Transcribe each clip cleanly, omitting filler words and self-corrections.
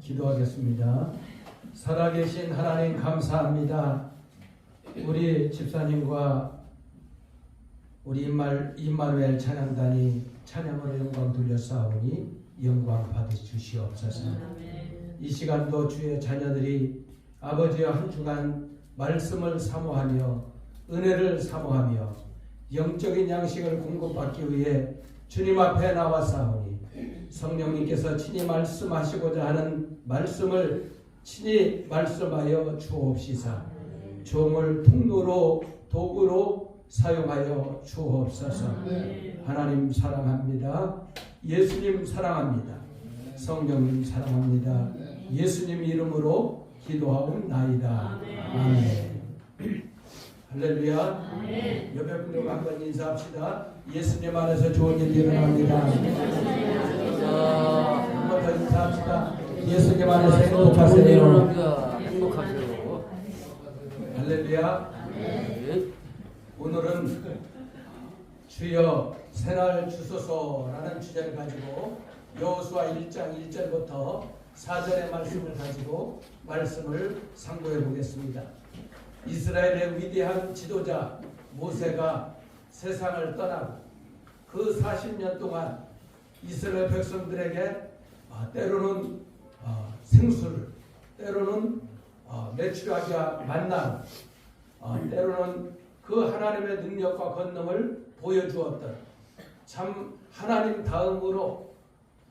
기도하겠습니다. 살아계신 하나님 감사합니다. 우리 집사님과 우리 임마누엘 찬양단이 찬양으로 영광 돌려싸우니 영광 받으시옵소서. 이 시간도 주의 자녀들이 아버지와 한 주간 말씀을 사모하며 은혜를 사모하며 영적인 양식을 공급받기 위해 주님 앞에 나와싸우니 성령님께서 친히 말씀하시고자 하는 말씀을 친히 말씀하여 주옵시사 종을 통로로 도구로 사용하여 주옵소서. 하나님 사랑합니다. 예수님 사랑합니다. 성령님 사랑합니다. 예수님 이름으로 기도하옵나이다. 아멘. 할렐루야. 옆에 분들과 한번 인사합시다. 예수님 안에서 좋은 일이 일어납니다. 한 번 더 인사합시다. 예수님 안에서 행복하세요. 행복하세요. 할렐루야. 오늘은 주여 새날 주소서라는 주제를 가지고 여호수아 1장 1절부터 4절의 말씀을 가지고 말씀을 상고해 보겠습니다. 이스라엘의 위대한 지도자 모세가 세상을 떠나고 그 40년 동안 이스라엘 백성들에게 때로는 생수를, 때로는 매출하기와 만나, 때로는 그 하나님의 능력과 권능을 보여주었던 참 하나님 다음으로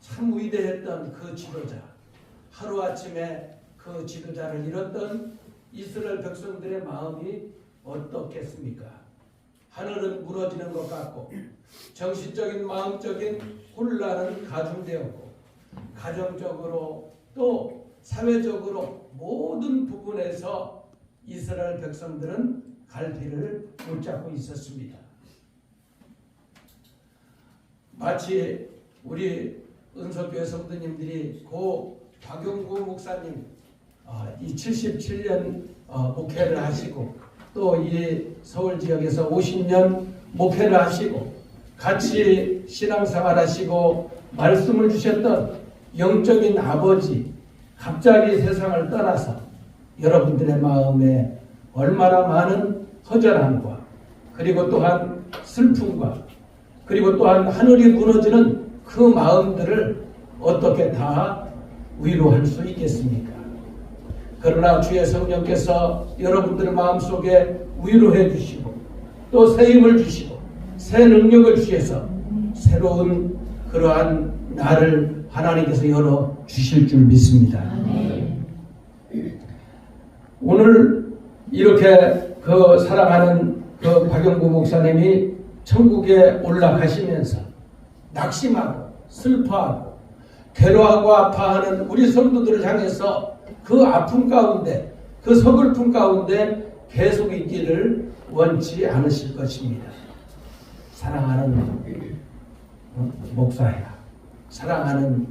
참 위대했던 그 지도자, 하루아침에 그 지도자를 잃었던 이스라엘 백성들의 마음이 어떻겠습니까? 하늘은 무너지는 것 같고 정신적인 마음적인 혼란은 가중되었고 가정적으로 또 사회적으로 모든 부분에서 이스라엘 백성들은 갈 길을 못 잡고 있었습니다. 마치 우리 은석교회 성도님들이 고 박용구 목사님 이 77년 목회를 하시고 또 이 서울 지역에서 50년 목회를 하시고 같이 신앙생활 하시고 말씀을 주셨던 영적인 아버지 갑자기 세상을 떠나서 여러분들의 마음에 얼마나 많은 허전함과 그리고 또한 슬픔과 그리고 또한 하늘이 무너지는 그 마음들을 어떻게 다 위로할 수 있겠습니까? 그러나 주의 성령께서 여러분들의 마음속에 위로해 주시고 또 새 힘을 주시고 새 능력을 주셔서 새로운 그러한 날을 하나님께서 열어 주실 줄 믿습니다. 오늘 이렇게 그 사랑하는 그 박영구 목사님이 천국에 올라가시면서 낙심하고 슬퍼하고 괴로워하고 아파하는 우리 성도들을 향해서 그 아픔 가운데 그 서글픔 가운데 계속 있기를 원치 않으실 것입니다. 사랑하는 목사야, 사랑하는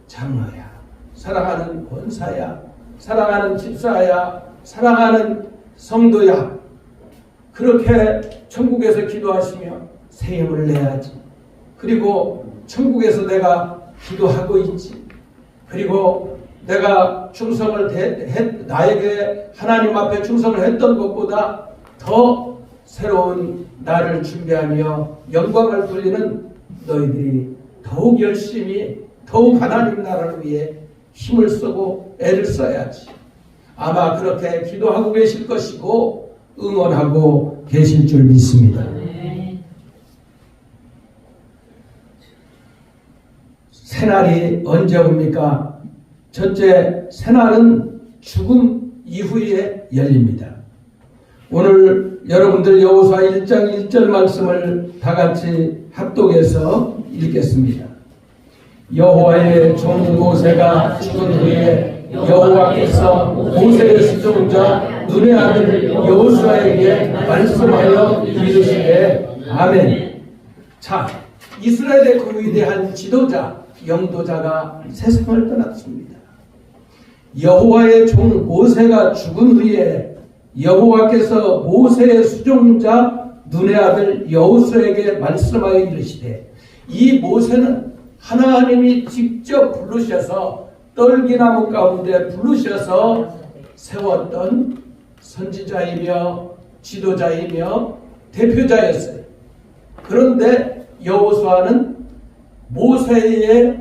장로야, 사랑하는 권사야, 사랑하는 집사야, 사랑하는 성도야, 그렇게 천국에서 기도하시며 새 힘을 내야지. 그리고 천국에서 내가 기도하고 있지. 그리고 내가 충성을 나에게 하나님 앞에 충성을 했던 것보다 더 새로운 나를 준비하며 영광을 돌리는 너희들이 더욱 열심히 더욱 하나님 나라를 위해 힘을 쓰고 애를 써야지. 아마 그렇게 기도하고 계실 것이고 응원하고 계실 줄 믿습니다. 새날이 언제 옵니까? 첫째, 새날은 죽음 이후에 열립니다. 오늘 여러분들 여호수아 1장 1절 말씀을 다 같이 합독해서 읽겠습니다. 여호와의 종 모세가 죽은 후에 여호와께서 모세의 수종자 눈의 아들 여호수아에게 말씀하여 이르시되 아멘. 자, 이스라엘의 그 위대한 지도자 영도자가 세상을 떠났습니다. 여호와의 종 모세가 죽은 후에 여호와께서 모세의 수종자 눈의 아들 여호수아에게 말씀하여 이르시되, 이 모세는 하나님이 직접 부르셔서 떨기나무 가운데 부르셔서 세웠던 선지자이며 지도자이며 대표자였어요. 그런데 여호수아는 모세의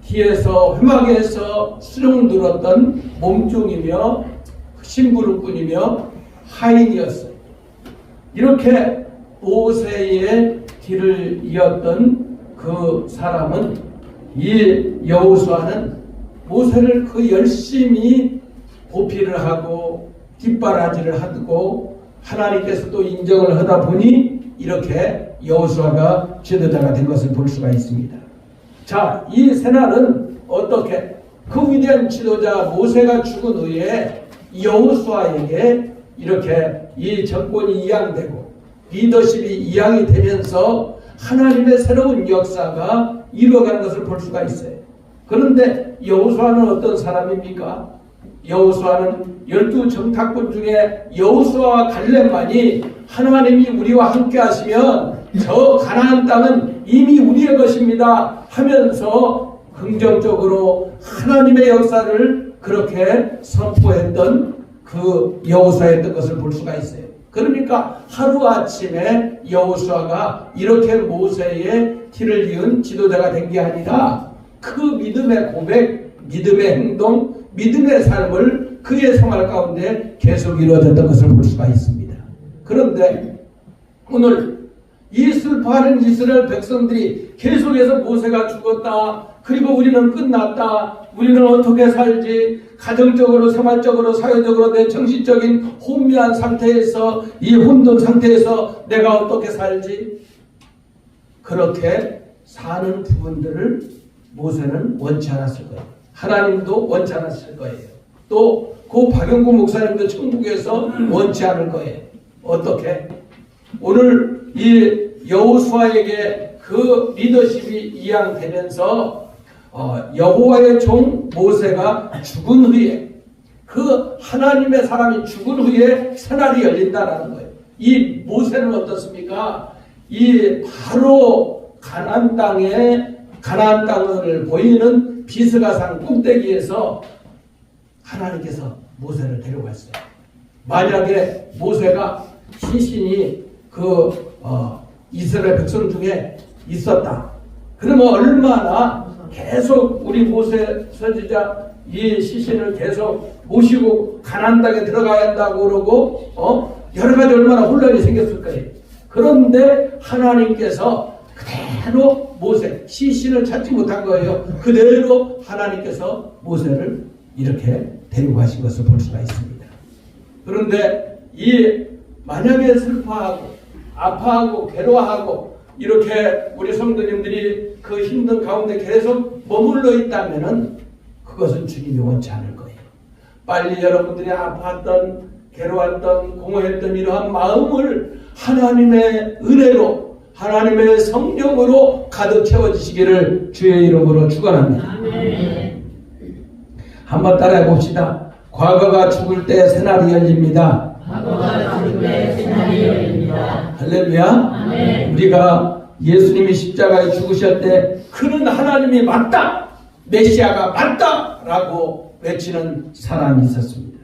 뒤에서 회막에서 수종 들었던 몸종이며 심부름꾼이며 하인이었어요. 이렇게 모세의 길을 이었던 그 사람은, 이 여호수아는 모세를 그 열심히 보필을 하고 뒷바라지를 하고 하나님께서도 인정을 하다 보니 이렇게 여호수아가 지도자가 된 것을 볼 수가 있습니다. 자, 이 새날은 어떻게 그 위대한 지도자 모세가 죽은 후에 여호수아에게 이렇게 이 정권이 이양되고 리더십이 이양이 되면서 하나님의 새로운 역사가 이루어가는 것을 볼 수가 있어요. 그런데 여호수아는 어떤 사람입니까? 여호수아는 12정탐꾼 중에 여호수아와 갈렙만이 하나님이 우리와 함께 하시면 저 가나안 땅은 이미 우리의 것입니다 하면서 긍정적으로 하나님의 역사를 그렇게 선포했던 그 여호수아였던 것을 볼 수가 있어요. 그러니까 하루아침에 여호수아가 이렇게 모세의 뒤를 이은 지도자가 된 게 아니라 그 믿음의 고백, 믿음의 행동, 믿음의 삶을 그의 생활 가운데 계속 이루어졌던 것을 볼 수가 있습니다. 그런데 오늘 이 슬퍼하는 이스라엘 백성들이 계속해서 모세가 죽었다, 그리고 우리는 끝났다, 우리는 어떻게 살지, 가정적으로 생활적으로 사회적으로 내 정신적인 혼미한 상태에서, 이 혼돈 상태에서 내가 어떻게 살지, 그렇게 사는 부분들을 모세는 원치 않았을 거예요. 하나님도 원치 않았을 거예요. 또 그 박영구 목사님도 천국에서 원치 않을 거예요. 어떻게? 오늘 이 여호수아에게 그 리더십이 이양되면서 여호와의 종 모세가 죽은 후에, 그 하나님의 사람이 죽은 후에 새날이 열린다라는 거예요. 이 모세는 어떻습니까? 이 바로 가나안 땅을 보이는 비스가산 꼭대기에서 하나님께서 모세를 데려갔어요. 만약에 모세가 시신이 이스라엘 백성 중에 있었다, 그러면 얼마나 계속 우리 모세 선지자 이 시신을 계속 모시고 가나안 땅에 들어가야 한다고 그러고 여러 가지 얼마나 혼란이 생겼을 거예요. 그런데 하나님께서 그대로 모세 시신을 찾지 못한 거예요. 그대로 하나님께서 모세를 이렇게 데리고 가신 것을 볼 수가 있습니다. 그런데 만약에 슬퍼하고 아파하고 괴로워하고 이렇게 우리 성도님들이 그 힘든 가운데 계속 머물러 있다면은 그것은 주님이 원치 않을 거예요. 빨리 여러분들이 아팠던, 괴로웠던, 공허했던 이러한 마음을 하나님의 은혜로, 하나님의 성령으로 가득 채워주시기를 주의 이름으로 축원합니다. 한번 따라해 봅시다. 과거가 죽을 때 새날이 열립니다. 과거가 죽을 때 새날이 열립니다. 할렐루야. 아멘. 우리가 예수님이 십자가에 죽으셨대 그는 하나님이 맞다, 메시아가 맞다 라고 외치는 사람이 있었습니다.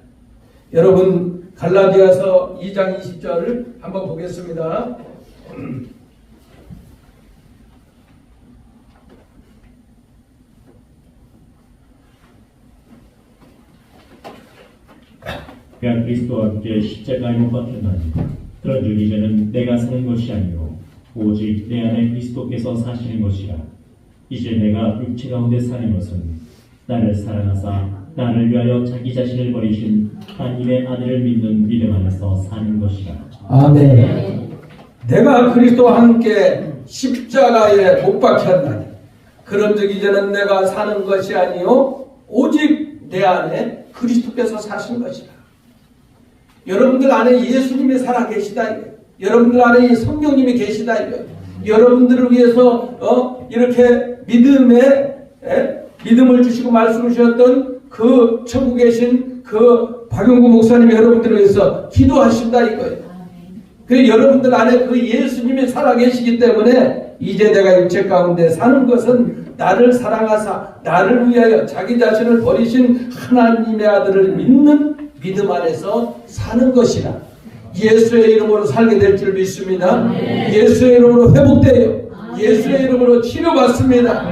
여러분 갈라디아서 2장 20절을 한번 보겠습니다. 그가 그리스도와 함께 십자가에 못 박혔나니 그런즉 이제는 내가 사는 것이 아니요 오직 내 안에 그리스도께서 사시는 것이라. 이제 내가 육체 가운데 사는 것은 나를 사랑하사 나를 위하여 자기 자신을 버리신 하나님의 아들을 믿는 믿음 안에서 사는 것이라. 아멘. 내가 그리스도와 함께 십자가에 못 박혔나니 그런즉 이제는 내가 사는 것이 아니요 오직 내 안에 그리스도께서 사신 것이라. 여러분들 안에 예수님이 살아 계시다. 여러분들 안에 성령님이 계시다. 여러분들을 위해서 이렇게 믿음을 주시고 말씀을 주셨던 그 천국에 계신 그 박용구 목사님이 여러분들을 위해서 기도하신다 이거예요. 그 여러분들 안에 그 예수님이 살아 계시기 때문에 이제 내가 육체 가운데 사는 것은 나를 사랑하사 나를 위하여 자기 자신을 버리신 하나님의 아들을 믿는 믿음 안에서 사는 것이라. 예수의 이름으로 살게 될 줄 믿습니다. 예수의 이름으로 회복돼요. 예수의 이름으로 치료받습니다.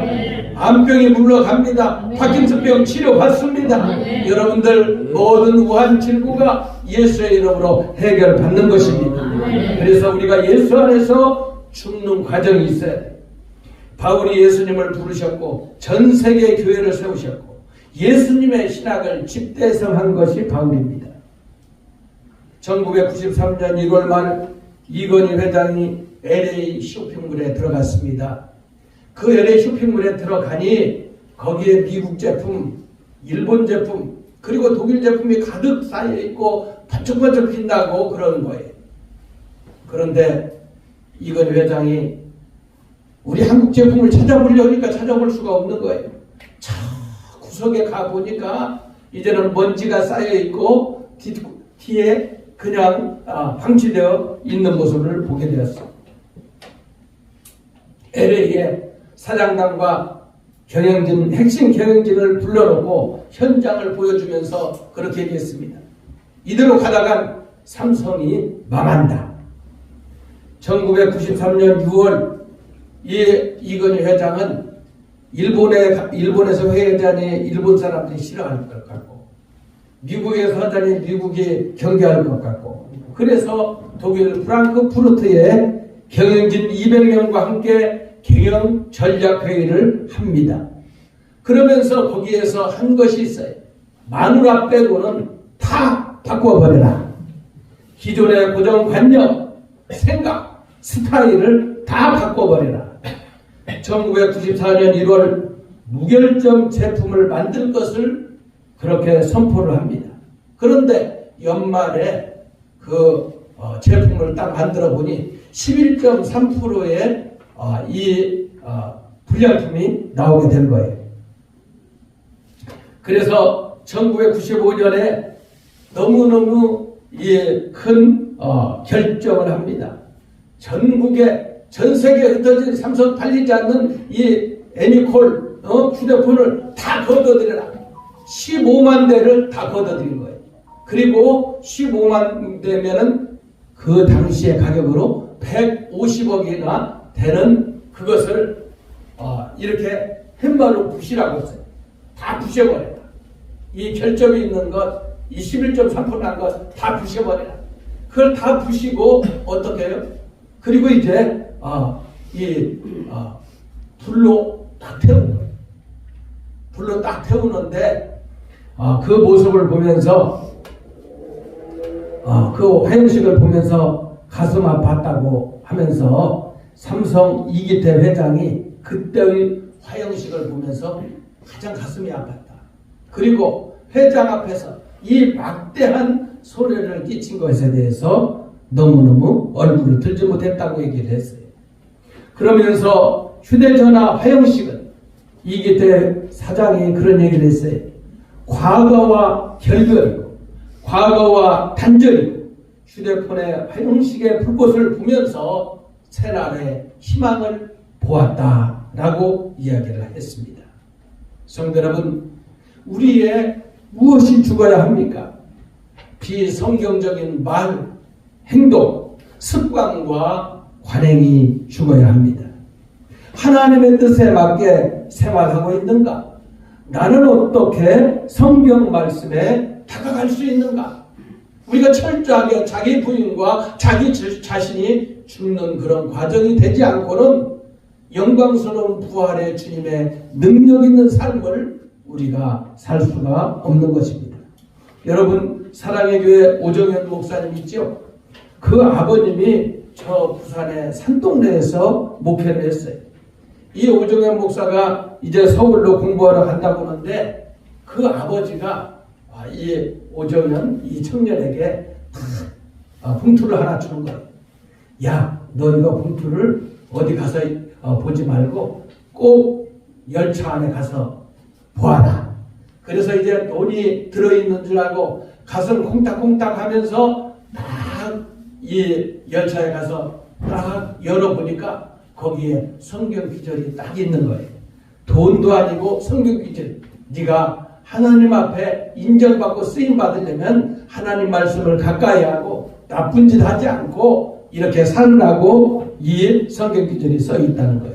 암병이 물러갑니다. 파킨슨병 치료받습니다. 여러분들 모든 우한 질구가 예수의 이름으로 해결받는 것입니다. 그래서 우리가 예수 안에서 죽는 과정이 있어요. 바울이 예수님을 부르셨고 전 세계 교회를 세우셨고 예수님의 신학을 집대성한 것이 바울입니다. 1993년 1월 말 이건희 회장이 LA 쇼핑몰에 들어갔습니다. 그 LA 쇼핑몰에 들어가니 거기에 미국 제품, 일본 제품, 그리고 독일 제품이 가득 쌓여있고 번쩍번쩍 빛나고 그런 거예요. 그런데 이건희 회장이 우리 한국 제품을 찾아보려니까 찾아볼 수가 없는 거예요. 저 구석에 가보니까 이제는 먼지가 쌓여있고 뒤에 그냥 방치되어 있는 모습을 보게 되었습니다. LA에 사장단과 핵심 경영진을 불러놓고 현장을 보여주면서 그렇게 얘기했습니다. 이대로 가다간 삼성이 망한다. 1993년 6월 이건희 회장은 일본에서 회의하자니 일본 사람들이 싫어할 것 같고 미국에서 하자니 미국이 경계할 것 같고 그래서 독일 프랑크푸르트에 경영진 200명과 함께 경영 전략 회의를 합니다. 그러면서 거기에서 한 것이 있어요. 마누라 빼고는 다 바꿔버려라. 기존의 고정관념, 생각, 스타일을 다 바꿔버려라. 1994년 1월 무결점 제품을 만들 것을 그렇게 선포를 합니다. 그런데 연말에 그 제품을 딱 만들어 보니 11.3%의 불량품이 나오게 된 거예요. 그래서 1995년에 너무너무 큰 결정을 합니다. 전 세계에 흩어진 삼성 팔리지 않는 이 애니콜 휴대폰을 다 걷어들여라. 15만 대를 다 걷어들인 거예요. 그리고 15만 대면은 그 당시의 가격으로 150억이나 되는 그것을 이렇게 햇말로 부시라고 했어요. 다 부셔버려라. 이 결점이 있는 것, 이 11.3% 난 것 다 부셔버려라. 그걸 다 부시고 어떻게 해요? 그리고 이제 불로 딱 태우는 거예요. 불로 딱 태우는데 그 모습을 보면서 그 화형식을 보면서 가슴 아팠다고 하면서 삼성 이기태 회장이 그때의 화형식을 보면서 가장 가슴이 아팠다. 그리고 회장 앞에서 이 막대한 손해를 끼친 것에 대해서 너무너무 얼굴을 들지 못했다고 얘기를 했어요. 그러면서 휴대전화 화형식은 이기태 사장이 그런 얘기를 했어요. 과거와 결별이고 과거와 단절이고 휴대폰의 화형식의 불꽃을 보면서 새날의 희망을 보았다라고 이야기를 했습니다. 성도 여러분, 우리의 무엇이 죽어야 합니까? 비성경적인 말, 행동, 습관과 관행이 죽어야 합니다. 하나님의 뜻에 맞게 생활하고 있는가? 나는 어떻게 성경 말씀에 다가갈 수 있는가? 우리가 철저하게 자기 부인과 자기 자신이 죽는 그런 과정이 되지 않고는 영광스러운 부활의 주님의 능력 있는 삶을 우리가 살 수가 없는 것입니다. 여러분, 사랑의 교회 오정현 목사님 있죠? 그 아버님이 저 부산의 산동네에서 목회를 했어요. 이 오정현 목사가 이제 서울로 공부하러 간다고 하는데 그 아버지가 이 오정현 이 청년에게 봉투를 하나 주는 거예요. 야, 너 이거 봉투를 어디 가서 보지 말고 꼭 열차 안에 가서 보아라. 그래서 이제 돈이 들어있는 줄 알고 가슴 콩닥콩닥 하면서 딱 이 열차에 가서 딱 열어보니까 거기에 성경 기절이 딱 있는 거예요. 돈도 아니고 성경 기절. 네가 하나님 앞에 인정받고 쓰임 받으려면 하나님 말씀을 가까이 하고 나쁜 짓 하지 않고 이렇게 살라고 이 성경 기절이 써 있다는 거예요.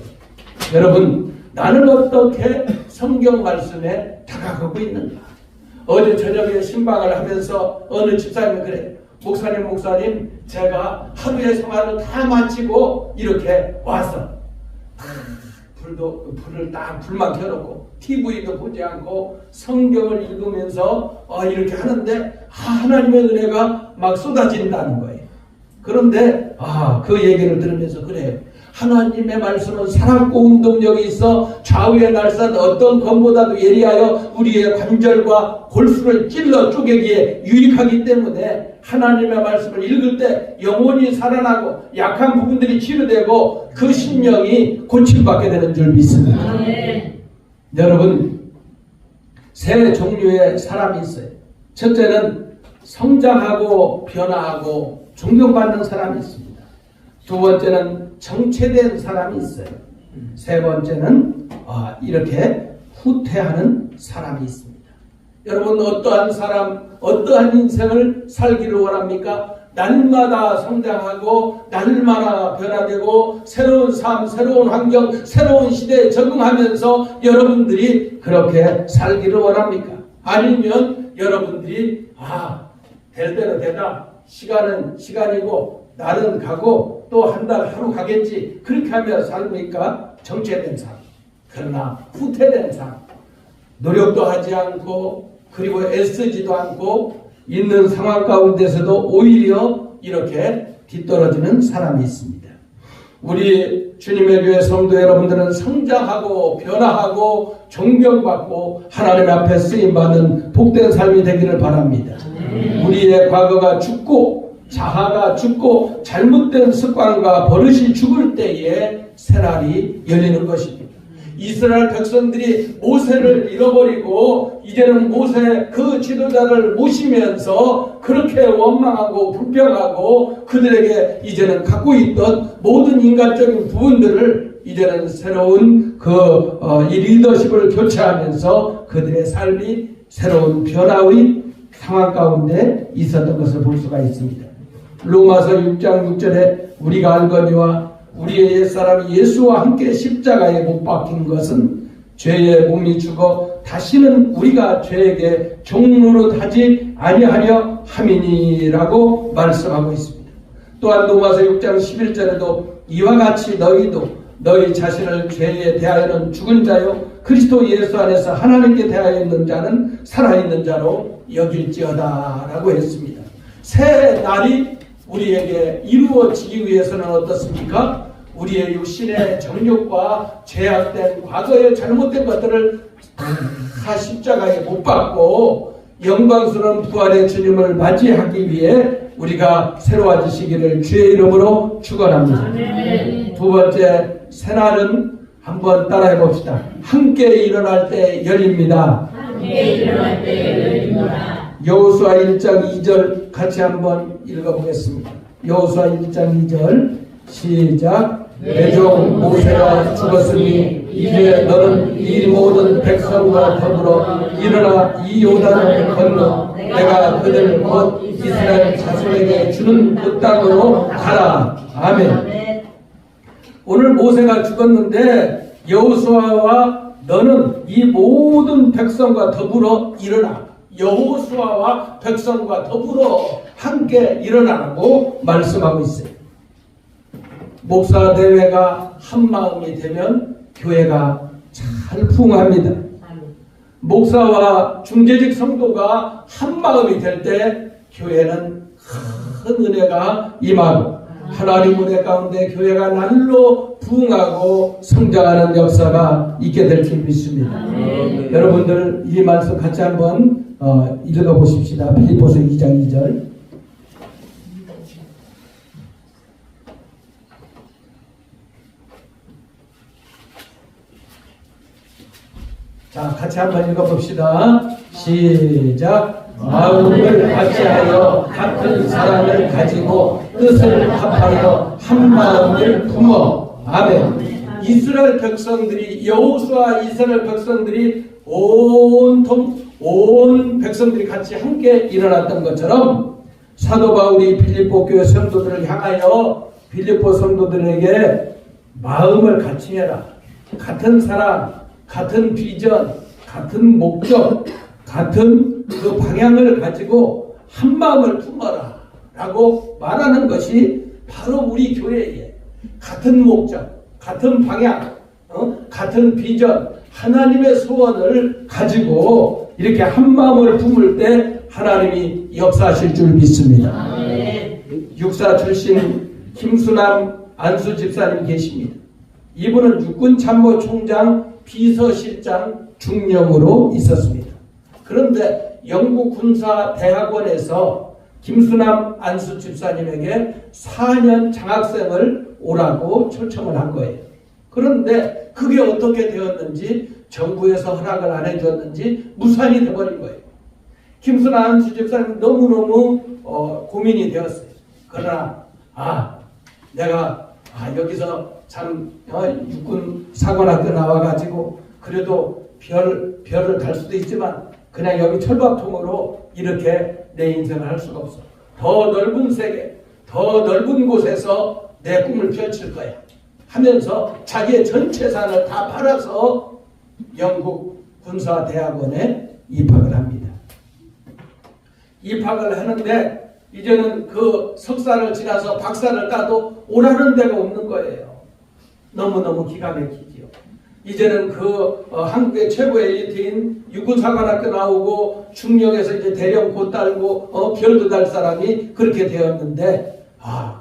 여러분, 나는 어떻게 성경 말씀에 다가가고 있는가? 어제 저녁에 신방을 하면서 어느 집사님이 그래. 목사님, 제가 하루의 생활을 다 마치고 이렇게 와서 불을 딱 불만 켜놓고 TV도 보지 않고 성경을 읽으면서 이렇게 하는데 하나님의 은혜가 막 쏟아진다는 거예요. 그런데 그 얘기를 들으면서 그래요. 하나님의 말씀은 살았고 운동력이 있어 좌우의 날선 어떤 검보다도 예리하여 우리의 관절과 골수를 찔러 쪼개기에 유익하기 때문에 하나님의 말씀을 읽을 때 영혼이 살아나고 약한 부분들이 치료되고 그 심령이 고침받게 되는 줄 믿습니다. 여러분, 세 종류의 사람이 있어요. 첫째는 성장하고 변화하고 존경받는 사람이 있습니다. 두 번째는 정체된 사람이 있어요. 세 번째는 이렇게 후퇴하는 사람이 있습니다. 여러분, 어떠한 사람, 어떠한 인생을 살기를 원합니까? 날마다 성장하고 날마다 변화되고 새로운 삶, 새로운 환경, 새로운 시대에 적응하면서 여러분들이 그렇게 살기를 원합니까? 아니면 여러분들이 될 대로 되다, 시간은 시간이고 날은 가고 또 한 달 하루 가겠지, 그렇게 하며 삽니까? 정체된 삶. 그러나 후퇴된 삶, 노력도 하지 않고 그리고 애쓰지도 않고 있는 상황 가운데서도 오히려 이렇게 뒤떨어지는 사람이 있습니다. 우리 주님의 교회 성도 여러분들은 성장하고 변화하고 존경받고 하나님 앞에 쓰임받는 복된 삶이 되기를 바랍니다. 우리의 과거가 죽고 자아가 죽고 잘못된 습관과 버릇이 죽을 때에 새날이 열리는 것입니다. 이스라엘 백성들이 모세를 잃어버리고 이제는 모세 그 지도자를 모시면서 그렇게 원망하고 불평하고 그들에게 이제는 갖고 있던 모든 인간적인 부분들을 이제는 새로운 이 리더십을 교체하면서 그들의 삶이 새로운 변화의 상황 가운데 있었던 것을 볼 수가 있습니다. 로마서 6장 6절에 우리가 알거니와 우리의 옛사람이 예수와 함께 십자가에 못 박힌 것은 죄의 몸이 죽어 다시는 우리가 죄에게 종노릇 하지 아니하려 함이니라고 말씀하고 있습니다. 또한 로마서 6장 11절에도 이와 같이 너희도 너희 자신을 죄에 대하여는 죽은 자요 그리스도 예수 안에서 하나님께 대하여 있는 자는 살아있는 자로 여길지어다 라고 했습니다. 새 날이 우리에게 이루어지기 위해서는 어떻습니까? 우리의 육신의 정욕과 죄악된 과거의 잘못된 것들을 다 십자가에 못 박고 영광스러운 부활의 주님을 맞이하기 위해 우리가 새로워지시기를 주의 이름으로 축원합니다. 두 번째, 새날은 한번 따라해 봅시다. 함께 일어날 때 열립니다. 함께 일어날 때 열립니다. 여호수아 1장 2절 같이 한번 읽어보겠습니다. 여호수아 1장 2절 시작. 내 종 모세가 죽었으니 이제 너는 이 모든 백성과 더불어 일어나 이 요단을 건너 내가 그들 곧 이스라엘 자손에게 주는 그 땅으로 가라. 아멘. 오늘 모세가 죽었는데 여호수아와 너는 이 모든 백성과 더불어 일어나. 여호수아와 백성과 더불어 함께 일어나라고 말씀하고 있어요. 목사 대회가 한마음이 되면 교회가 잘 부흥합니다. 목사와 중재직 성도가 한마음이 될 때 교회는 큰 은혜가 임하고 하나님 은혜 가운데 교회가 날로 부흥하고 성장하는 역사가 있게 될 줄 믿습니다. 여러분들 이 말씀 같이 한번 읽어보십시다. 빌립보서 2장 2절. 자, 같이 한번 읽어봅시다. 시작. 마음을 같이하여 같은 사랑을 가지고 뜻을 합하여 한 마음을 품어. 아멘. 이스라엘 백성들이 여호수아 이스라엘 백성들이 온 백성들이 같이 함께 일어났던 것처럼 사도 바울이 빌립보 교회 성도들을 향하여 빌립보 성도들에게 마음을 같이 해라. 같은 사랑, 같은 비전, 같은 목적, 같은 그 방향을 가지고 한 마음을 품어라 라고 말하는 것이 바로 우리 교회에 같은 목적, 같은 방향, 같은 비전, 하나님의 소원을 가지고 이렇게 한 마음을 품을 때 하나님이 역사하실 줄 믿습니다. 육사 출신 김수남 안수 집사님 계십니다. 이분은 육군참모총장 비서실장 중령으로 있었습니다. 그런데 영국 군사대학원에서 김수남 안수 집사님에게 4년 장학생을 오라고 초청을 한 거예요. 그런데 그게 어떻게 되었는지 정부에서 허락을 안 해줬는지 무산이 돼버린 거예요. 김수남 안수 집사님 너무너무 고민이 되었어요. 그러나 내가 여기서 참 육군 사관학교 나와가지고 그래도 별을 달 수도 있지만 그냥 여기 철밥통으로 이렇게 내 인생을 할 수가 없어. 더 넓은 세계, 더 넓은 곳에서 내 꿈을 펼칠 거야 하면서 자기의 전 재산을 다 팔아서 영국 군사대학원에 입학을 합니다. 입학을 하는데 이제는 그 석사를 지나서 박사를 따도 오라는 데가 없는 거예요. 너무너무 기가 막히지요. 이제는 그 한국의 최고의 엘리트인 육군사관학교 나오고 중령에서 이제 대령 곧 달고 별도 달 사람이 그렇게 되었는데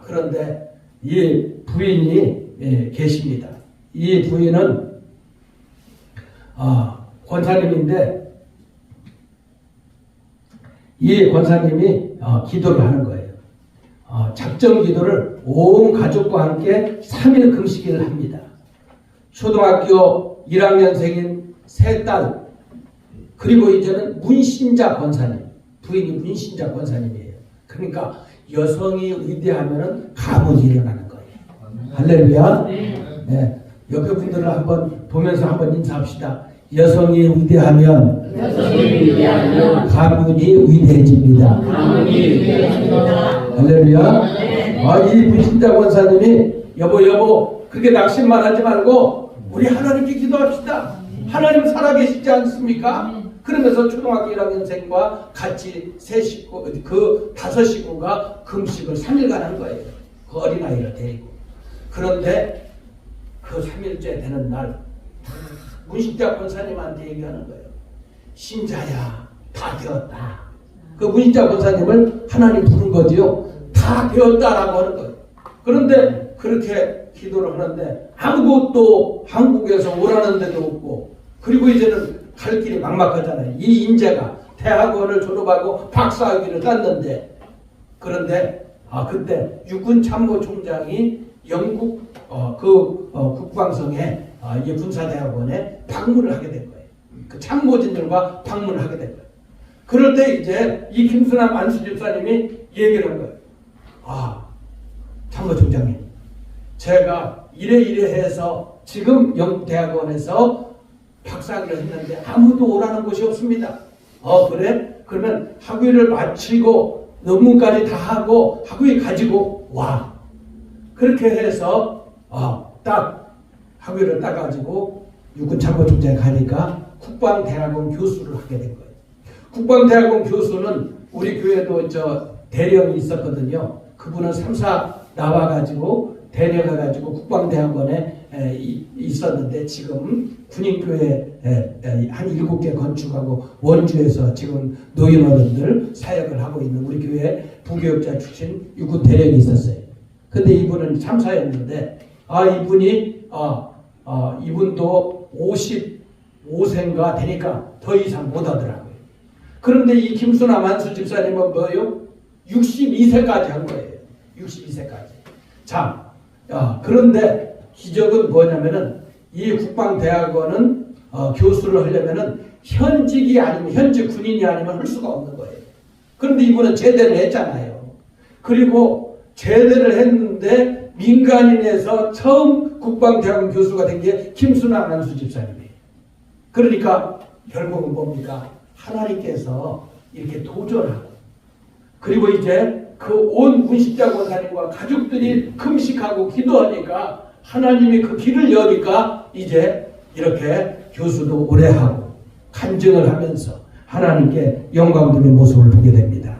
그런데 이 부인이 계십니다. 이 부인은 권사님인데 이 권사님이 기도를 하는 거예요. 작정 기도를 온 가족과 함께 3일 금식을 합니다. 초등학교 1학년생인 세 딸, 그리고 이제는 문신자 권사님, 부인이 문신자 권사님이에요. 그러니까 여성이 위대하면 가문이 일어나는 거예요. 할렐루야. 네. 옆에 분들을 한번 보면서 한번 인사합시다. 여성이 위대하면 가문이 위대해집니다. 할렐루야. 이 문신자 권사님이 여보 그렇게 낙심만 하지 말고 우리 하나님께 기도합시다. 하나님 살아계시지 않습니까? 그러면서 초등학교 1학년생과 같이 세 식구, 그 5식구가 금식을 3일간 한 거예요. 그 어린아이를 데리고. 그런데 그 3일째 되는 날 문신자 권사님한테 얘기하는 거예요. 신자야, 다 되었다. 그 문신자 권사님을 하나님 부른 거지요. 다 되었다라고 하는 거예요. 그런데 그렇게 기도를 하는데 아무것도 한국에서 오라는 데도 없고, 그리고 이제는 갈 길이 막막하잖아요. 이 인재가 대학원을 졸업하고 박사학위를 땄는데, 그런데 그때 육군참모총장이 영국 국방성에 이 군사대학원에 방문을 하게 된 거예요. 그 참모진들과 방문을 하게 된 거예요. 그럴 때 이제 이 김수남 안수 집사님이 얘기를 한 거예요. 참모총장님, 제가 이래 해서 지금 영국대학원에서 박사학위를 했는데 아무도 오라는 곳이 없습니다. 그래? 그러면 학위를 마치고 논문까지 다 하고 학위 가지고 와. 그렇게 해서 딱 학위를 따가지고 육군참모총장에 가니까 국방대학원 교수를 하게 된 거예요. 국방대학원 교수는 우리 교회도 대령이 있었거든요. 그분은 3사 나와가지고 대령해가지고 국방대학원에 있었는데 지금 군인교회 한 7개 건축하고 원주에서 지금 노인어른들 사역을 하고 있는 우리 교회 부교육자 출신 육군 대령이 있었어요. 근데 이분은 참사였는데 이분도 55세인가 되니까 더 이상 못 하더라고요. 그런데 이 김수남 안수 집사님은 뭐요? 62세까지 한 거예요. 62세까지. 그런데 기적은 뭐냐면은 이 국방대학원은 교수를 하려면은 현직이 아니면 현직 군인이 아니면 할 수가 없는 거예요. 그런데 이분은 제대를 했잖아요. 그리고 제대를 했는데 민간인에서 처음 국방대학원 교수가 된 게 김순환 안수 집사님이에요. 그러니까 결국은 뭡니까? 하나님께서 이렇게 도전하고, 그리고 이제 그 온 문식자 권사님과 가족들이 금식하고 기도하니까 하나님이 그 길을 여니까 이제 이렇게 교수도 오래 하고 간증을 하면서 하나님께 영광 드리는 모습을 보게 됩니다.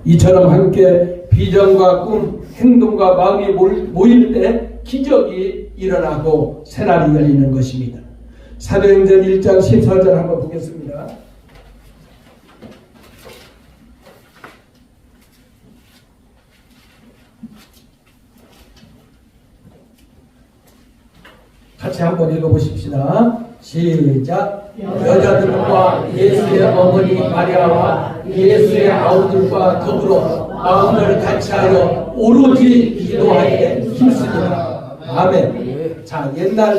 이처럼 함께 비전과 꿈, 행동과 마음이 모일 때 기적이 일어나고 새날이 열리는 것입니다. 사도행전 1장 14절 한번 보겠습니다. 같이 한번 읽어보십시다. 시작. 여자들과 예수의 어머니 마리아와 예수의 아우들과 더불어 마음을 같이하여 오로지 기도하기에 힘쓰니라. 아멘. 자, 옛날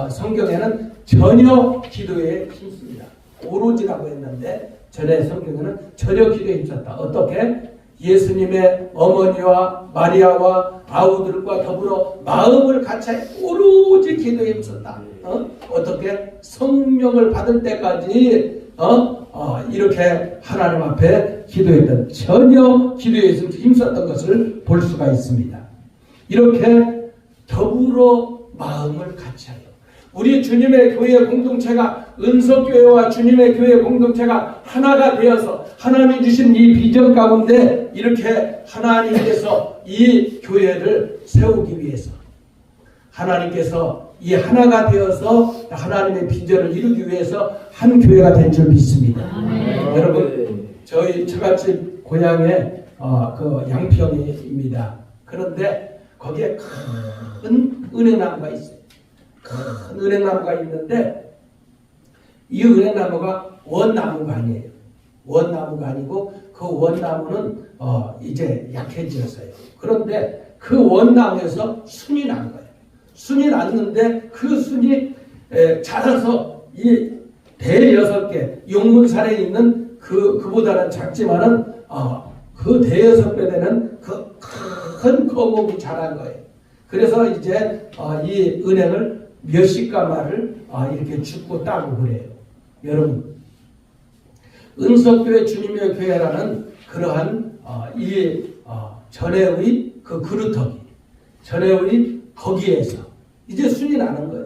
성경에는 전혀 기도에 힘씁니다. 오로지라고 했는데 전에 성경에는 전혀 기도에 힘썼다. 어떻게? 예수님의 어머니와 마리아와 아우들과 더불어 마음을 같이 오로지 기도에 힘썼다. 어떻게? 성령을 받을 때까지 이렇게 하나님 앞에 기도했던, 전혀 기도에 힘썼던 것을 볼 수가 있습니다. 이렇게 더불어 마음을 같이 하여 우리 주님의 교회 공동체가, 은석교회와 주님의 교회 공동체가 하나가 되어서 하나님이 주신 이 비전 가운데 이렇게 하나님께서 이 교회를 세우기 위해서, 하나님께서 이 하나가 되어서 하나님의 비전을 이루기 위해서 한 교회가 된 줄 믿습니다. 여러분, 저희 처갓집 고향에 그 양평입니다. 그런데 거기에 큰 은행나무가 있어요. 큰 은행나무가 있는데 이 은행나무가 원나무가 아니에요. 원나무가 아니고 그 원나무는 이제 약해졌어요. 그런데 그 원나무에서 순이 난 거예요. 순이 났는데 그 순이 자라서 이 대 6개, 용문산에 있는 그보다는 작지만은 그 대 6배 되는 그 큰 거목이 자란 거예요. 그래서 이제 이 은행을 몇십 가마를 이렇게 줍고 따고 그래요. 여러분, 은석교회 주님의 교회라는 그러한 이 전에의 그 그루터기, 전에의 거기에서 이제 순이 나는 거예요.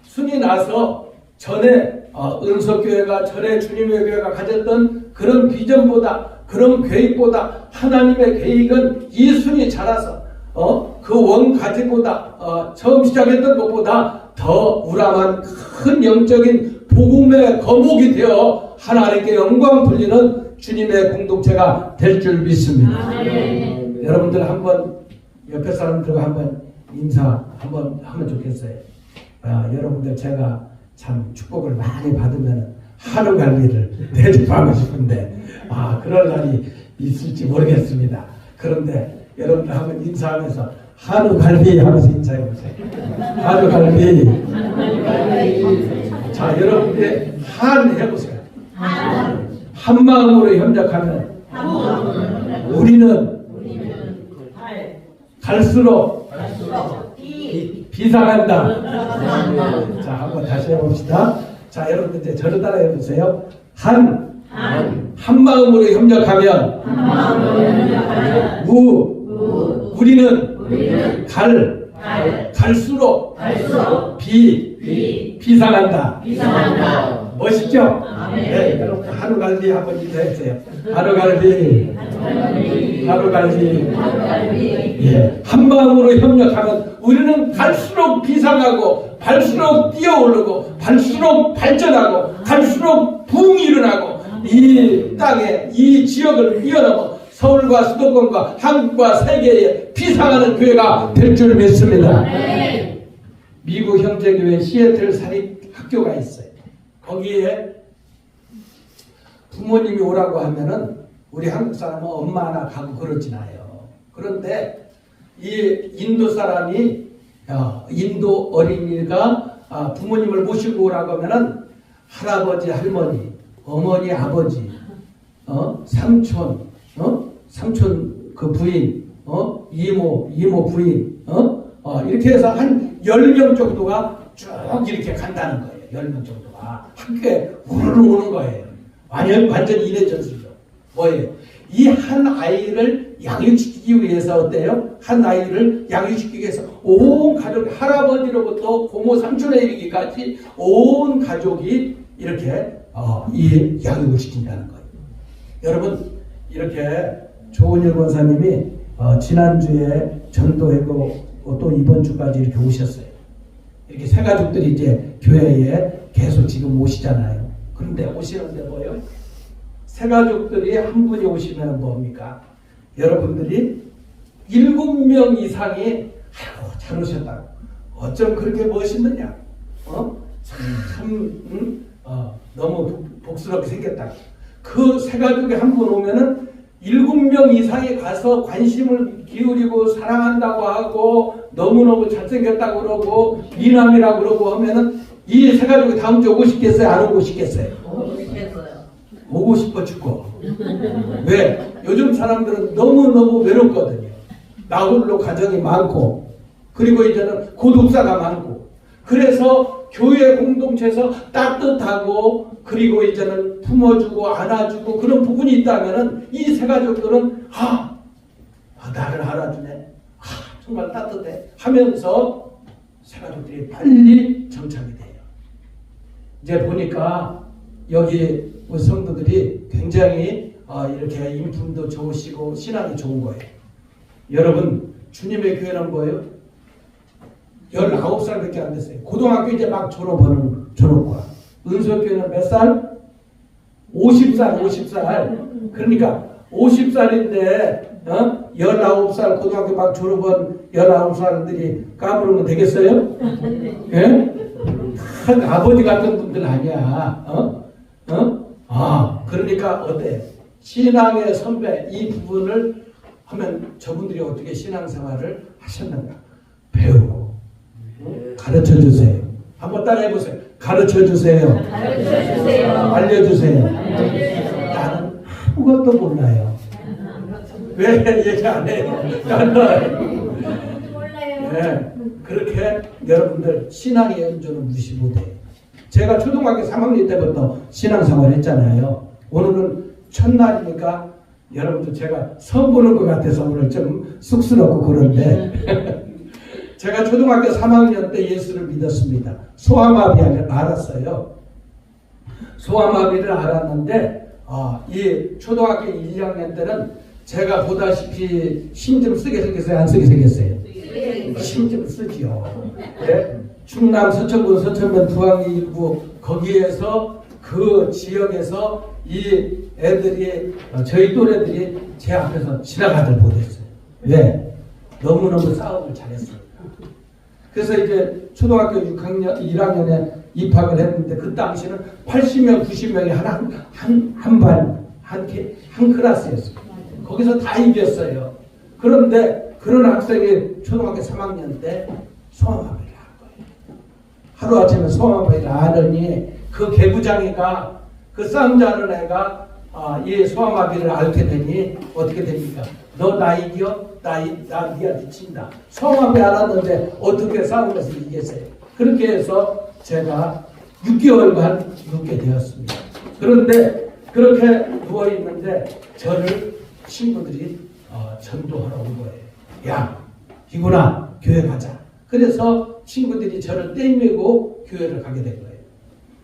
순이 나서 전에 은석교회가, 전에 주님의 교회가 가졌던 그런 비전보다, 그런 계획보다 하나님의 계획은 이 순이 자라서 그 원가지보다 처음 시작했던 것보다 더 우람한 큰 영적인 복음의 거목이 되어 하나님께 영광 돌리는 주님의 공동체가 될 줄 믿습니다. 여러분들 한번 옆에 사람들과 한번 인사 한번 하면 좋겠어요. 여러분들 제가 참 축복을 많이 받으면 한우 갈비를 대접하고 싶은데 그럴 날이 있을지 모르겠습니다. 그런데 여러분들 한번 인사하면서 한우 갈비 하면서 인사해 보세요. 한우 갈비. 자, 여러분들 한 해보세요. 한 마음으로 협력하면 우리는 갈수록 비상한다. 자, 한번 다시 해봅시다. 자, 여러분들 이제 저를 따라 해보세요. 한 마음으로 협력하면 우리는 갈수록 비상한다. 멋있죠? 네, 여러분 한우갈비 한번 인사해주세요. 한우갈비. 예, 한 마음으로 협력하면 우리는 갈수록 비상하고, 갈수록 뛰어오르고, 갈수록 발전하고, 갈수록 부흥이 일어나고, 이 땅에 이 지역을 뛰어넘어 서울과 수도권과 한국과 세계에 비상하는 교회가 될 줄 믿습니다. 미국 형제교회 시애틀 사립학교가 있어요. 거기에 부모님이 오라고 하면은 우리 한국 사람은 엄마 하나 가고 그러진 않아요. 그런데 이 인도 사람이 인도 어린이가 부모님을 모시고 오라고 하면은 할아버지, 할머니, 어머니, 아버지, 삼촌 그 부인, 이모 부인, 이렇게 해서 한 10명 정도가 쭉 이렇게 간다는 거예요. 10명 정도가 학교에 우르르 오는 거예요. 완전 이례전수죠. 뭐예요? 이 한 아이를 양육시키기 위해서 어때요? 한 아이를 양육시키기 위해서 온 가족, 할아버지로부터 고모 삼촌에 이르기까지 온 가족이 이렇게 이 양육을 시킨다는 거예요. 여러분, 이렇게 조은일 권사님이 지난주에 전도했고 또 이번 주까지 이렇게 오셨어요. 이렇게 새 가족들이 이제 교회에 계속 지금 오시잖아요. 그런데 오시는데 뭐예요? 새 가족들이 한 분이 오시면 뭡니까? 여러분들이 7명 이상이 아이고 잘 오셨다고. 어쩜 그렇게 멋있느냐? 너무 복스럽게 생겼다고. 그 새 가족이 한 분 오면은 7명 이상이 가서 관심을 기울이고 사랑한다고 하고 너무너무 잘생겼다고 그러고 미남이라고 그러고 하면은 이 새 가족이 다음 주에 오고 싶겠어요? 안 오고 싶겠어요? 오고 싶어 죽고. 왜? 요즘 사람들은 너무너무 외롭거든요. 나 홀로 가정이 많고 그리고 이제는 고독사가 많고 그래서 교회 공동체에서 따뜻하고 그리고 이제는 품어주고 안아주고 그런 부분이 있다면은 이 새 가족들은 나를 알아주네. 정말 따뜻해 하면서 새 가족들이 빨리 정착이 돼요. 이제 보니까 여기 우리 성도들이 굉장히 이렇게 인품도 좋으시고 신앙이 좋은 거예요. 여러분, 주님의 교회는 뭐예요? 19살밖에 안 됐어요. 고등학교 이제 막 졸업하는 졸업과. 은솔교회는 몇 살? 50살. 그러니까 50살인데 19살 고등학교 막 졸업한 19살들이 까부르면 되겠어요? 예? 아버지 같은 분들 아니야. 그러니까 어때? 신앙의 선배 이 부분을 하면 저분들이 어떻게 신앙생활을 하셨는가? 배우고 가르쳐 주세요. 한번 따라해 보세요. 가르쳐 주세요. 알려주세요. 나는 아무것도 몰라요. 왜 얘기 안 해요? 네, 그렇게 여러분들 신앙의 연조는 무시 못해요. 제가 초등학교 3학년 때부터 신앙생활 했잖아요. 오늘은 첫날이니까 여러분들 제가 처음 보는 것 같아서 오늘 좀 쑥스럽고 그런데 제가 초등학교 3학년 때 예수를 믿었습니다. 소아마비 알았어요. 소아마비를 알았는데 이 초등학교 1, 2학년 때는 제가 보다시피 신 좀 쓰게 생겼어요? 안 쓰게 생겼어요? 신 좀 쓰지요. 네? 충남 서천군 서천면 부항이 있고 거기에서 그 지역에서 이 애들이 저희 또래들이 제 앞에서 지나가들 못했어요. 왜? 너무너무 싸움을 잘했어요. 그래서 이제 초등학교 6학년, 1학년에 입학을 했는데 그 당시는 80명, 90명이 한 클래스였어요. 거기서 다 이겼어요. 그런데 그런 학생이 초등학교 3학년 때 소아마비를 한 거예요. 하루아침에 소아마비를 하더니 그 개구장이가 그 싸움자는 애가 이 소아마비를 앓게 되니 어떻게 됩니까? 너 나 이겨? 나 니한테 친다. 소아마비 알았는데 어떻게 싸움에서 이겼어요? 그렇게 해서 제가 6개월간 눕게 되었습니다. 그런데 그렇게 누워있는데 저를 친구들이 전도하러 온 거예요. 야, 이구나 교회 가자. 그래서 친구들이 저를 떼매고 교회를 가게 된 거예요.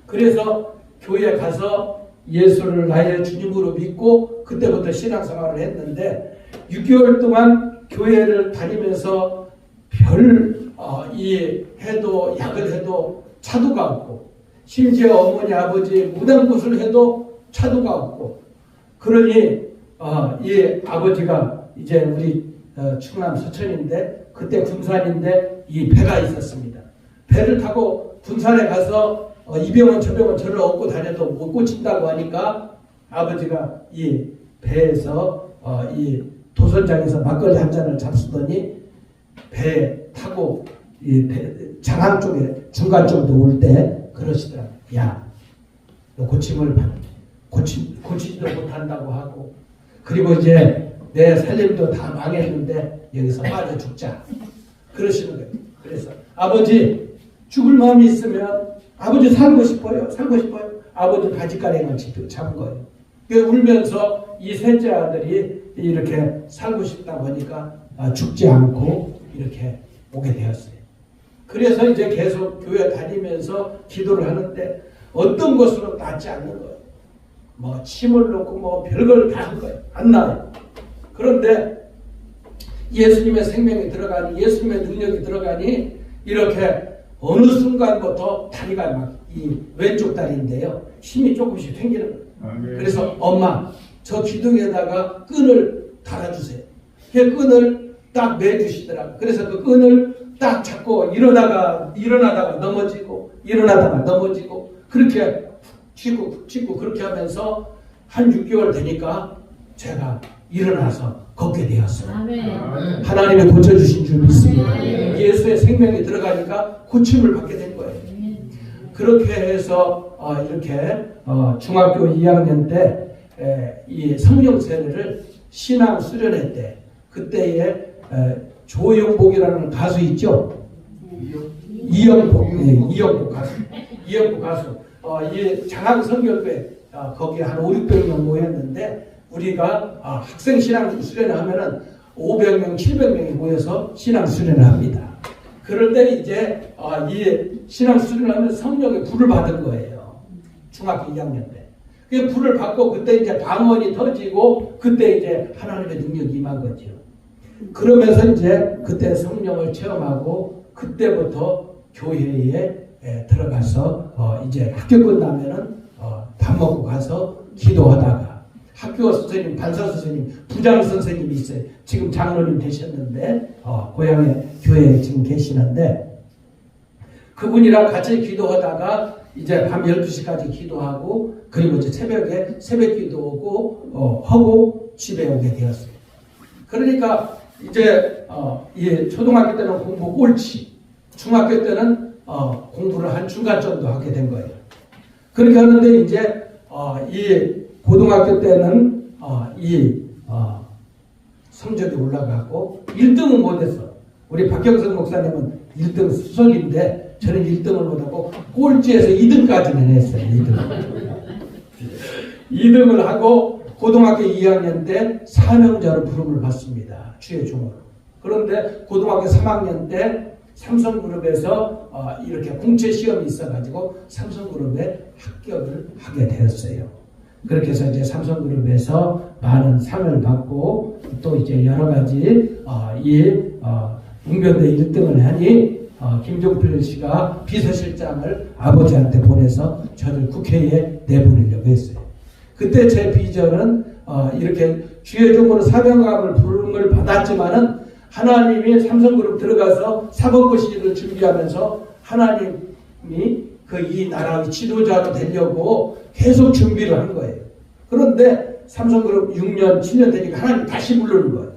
그래서 교회에 가서 예수를 나의 주님으로 믿고 그때부터 신앙생활을 했는데 6개월 동안 교회를 다니면서 해도 약을 해도 차도가 없고 심지어 어머니 아버지 무당굿을 해도 차도가 없고 그러니 이 아버지가 이제 우리 충남 서천인데 그때 군산인데 이 배가 있었습니다. 배를 타고 군산에 가서 이 병원 저 병원 저를 업고 다녀도 못 고친다고 하니까 아버지가 이 배에서 이 도선장에서 막걸리 한 잔을 잡수더니 배 타고 이 장항 쪽에 중간 쪽도 올 때 그러시더라고요. 야, 너 고치지도 못한다고 하고 그리고 이제 내 살림도 다 망했는데 여기서 빠져 죽자. 그러시는 거예요. 그래서 아버지 죽을 마음이 있으면 아버지 살고 싶어요. 살고 싶어요. 아버지 바지가랑이만 잡은 거예요. 울면서 이 셋째 아들이 이렇게 살고 싶다 보니까 죽지 않고 이렇게 오게 되었어요. 그래서 이제 계속 교회 다니면서 기도를 하는데 어떤 것으로 낫지 않는 거예요. 뭐 침을 놓고 뭐 별걸 다 한 거예요. 안 나요. 그런데 예수님의 생명이 들어가니 예수님의 능력이 들어가니 이렇게 어느 순간부터 다리가 막 이 왼쪽 다리인데요. 힘이 조금씩 생기는 거예요. 그래서 엄마 저 기둥에다가 끈을 달아주세요. 그 끈을 딱 매주시더라고요. 그래서 그 끈을 딱 잡고 일어나다가 넘어지고 일어나다가 넘어지고 그렇게 푹 쥐고 그렇게 하면서 한 6개월 되니까 제가 일어나서 걷게 되었어요. 아멘. 하나님이 고쳐주신 줄 믿습니다. 예수의 생명이 들어가니까 고침을 받게 된 거예요. 그렇게 해서 이렇게 중학교 2학년 때 이 성령 세례를 신앙 수련회 때 그때에 조영복이라는 가수 있죠? 이영복 가수. 이 장학 성결교회 거기에 한 500~600명 모였는데 우리가 학생 신앙 수련을 하면은 500명, 700명이 모여서 신앙 수련을 합니다. 그럴 때 이제 이 신앙 수련을 하면 성령의 불을 받은 거예요. 중학교 2학년 때. 그 불을 받고 그때 이제 방언이 터지고 그때 이제 하나님의 능력이 임한 거죠. 그러면서 이제 그때 성령을 체험하고 그때부터 교회에 들어가서 이제 학교 끝나면은 밥 먹고 가서 기도하다가 학교 선생님, 반사 선생님, 부장 선생님이 있어요. 지금 장로님 되셨는데 고향에 교회에 지금 계시는데 그분이랑 같이 기도하다가 이제 밤 12시까지 기도하고 그리고 이제 새벽에 새벽 기도하고 하고 집에 오게 되었어요. 그러니까 이제 이 초등학교 때는 공부 꼴찌, 중학교 때는 공부를 한 중간 정도 하게 된 거예요. 그렇게 하는데 이제 이 고등학교 때는 성적이 올라가고 1등은 못했어. 우리 박경선 목사님은 1등 수석인데 저는 1등을 못하고 꼴찌에서 2등까지는 했어요. 2등을 하고 고등학교 2학년 때 사명자로 부름을 받습니다. 주의 종으로. 그런데 고등학교 3학년 때 삼성그룹에서 이렇게 공채 시험이 있어가지고 삼성그룹에 합격을 하게 되었어요. 그렇게 해서 이제 삼성그룹에서 많은 상을 받고 또 이제 여러 가지 웅변대 1등을 하니 김종필 씨가 비서실장을 아버지한테 보내서 저를 국회에 내보내려고 했어요. 그때 제 비전은 이렇게 주의 종으로 사명감을 부름을 받았지만은 하나님이 삼성그룹 들어가서 사법고시를 준비하면서 하나님이 이 나라의 지도자로 되려고 계속 준비를 한 거예요. 그런데 삼성그룹 6년, 7년 되니까 하나님 다시 부르는 거예요.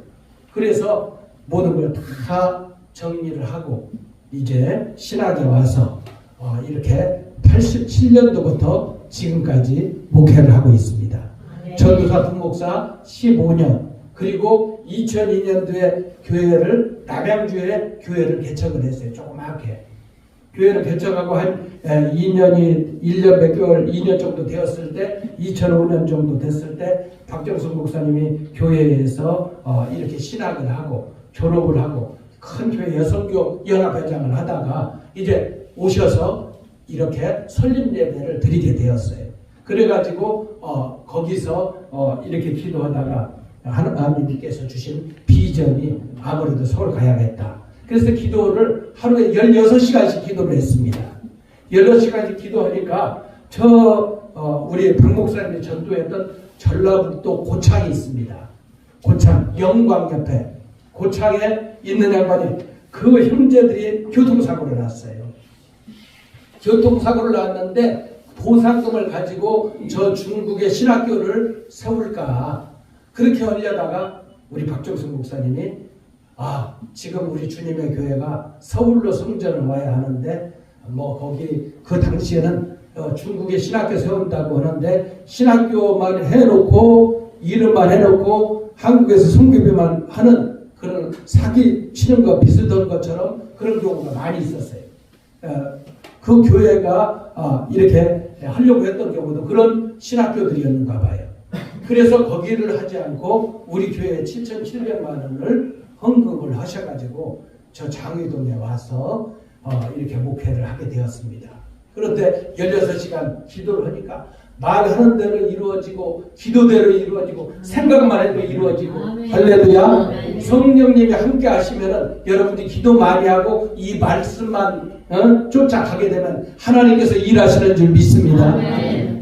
그래서 모든 걸 다 정리를 하고 이제 신학에 와서 이렇게 87년도부터 지금까지 목회를 하고 있습니다. 전도사 부목사 15년 그리고 2002년도에 교회를 남양주에 교회를 개척을 했어요. 조그맣게. 교회를 개척하고 한 1년 몇 개월, 2년 정도 되었을 때 2005년 정도 됐을 때 박정순 목사님이 교회에서 이렇게 신학을 하고 졸업을 하고 큰 교회 여성교 연합회장을 하다가 이제 오셔서 이렇게 설립 예배를 드리게 되었어요. 그래가지고 거기서 이렇게 기도하다가 하나님께서 주신 비전이 아무래도 서울 가야겠다. 그래서 기도를 하루에 16시간씩 기도를 했습니다. 16시간씩 기도하니까 우리 박 목사님이 전도했던 전라북도 고창이 있습니다. 고창 영광 옆에 고창에 있는 양반이 그 형제들이 교통사고를 났어요. 교통사고를 났는데 보상금을 가지고 저 중국의 신학교를 세울까 그렇게 하려다가 우리 박정순 목사님이 지금 우리 주님의 교회가 서울로 성전을 와야 하는데 거기 그 당시에는 중국의 신학교 세운다고 하는데 신학교만 해놓고 이름만 해놓고 한국에서 선교비만 하는 그런 사기 치는 거 비슷한 것처럼 그런 경우가 많이 있었어요. 그 교회가 이렇게 하려고 했던 경우도 그런 신학교들이었는가 봐요. 그래서 거기를 하지 않고 우리 교회에 7,700만 원을 헌금을 하셔가지고 저 장의동에 와서 이렇게 목회를 하게 되었습니다. 그런데 16시간 기도를 하니까 말하는 대로 이루어지고 기도대로 이루어지고 생각만 해도 이루어지고 할렐루야. 성령님이 함께 하시면은 여러분들이 기도 많이 하고 이 말씀만 쫓아가게 되면 하나님께서 일하시는 줄 믿습니다.